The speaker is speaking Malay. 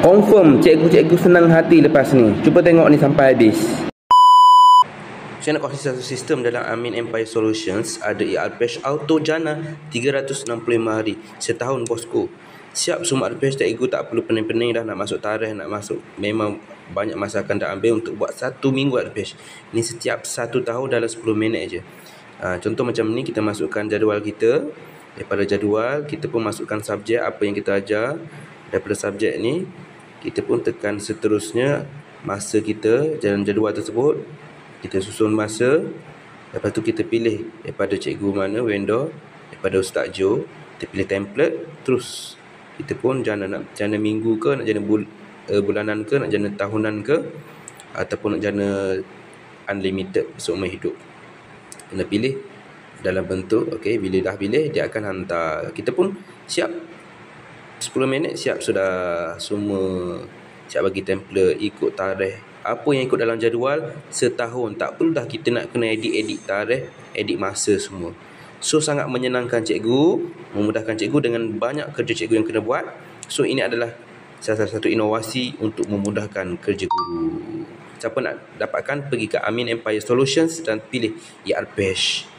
Confirm cikgu-cikgu senang hati lepas ni. Cuba tengok ni sampai habis. Saya nak kongsi satu sistem dalam Amin Empire Solutions. Ada eArpesh Auto Jana 365 hari, setahun bosku. Siap semua Arpesh, cikgu tak perlu pening-pening dah nak masuk tarikh, nak masuk. Memang banyak masa akan dah ambil untuk buat 1 minggu Arpesh. Ni setiap 1 tahun dalam 10 minit je. Contoh macam ni, kita masukkan jadual kita. Daripada jadual, kita pun masukkan subjek apa yang kita ajar. Daripada subjek ni, kita pun tekan seterusnya masa kita dalam jadual tersebut. Kita susun masa. Lepas tu kita pilih daripada cikgu mana, vendor. Daripada Ustaz Joe, kita pilih template. Terus kita pun nak jana minggu ke, nak jana bulanan ke, nak jana tahunan ke, ataupun nak jana unlimited seumur hidup. Kena pilih dalam bentuk, okey, bila dah pilih dia akan hantar. Kita pun siap 10 minit siap sudah semua, siap bagi template, ikut tarikh. Apa yang ikut dalam jadual setahun. Tak perlu dah kita nak kena edit tarikh, edit masa semua. So sangat menyenangkan cikgu, memudahkan cikgu dengan banyak kerja cikgu yang kena buat. So ini adalah salah satu inovasi untuk memudahkan kerja guru. Siapa nak dapatkan, pergi ke Amin Empire Solutions dan pilih eArpesh.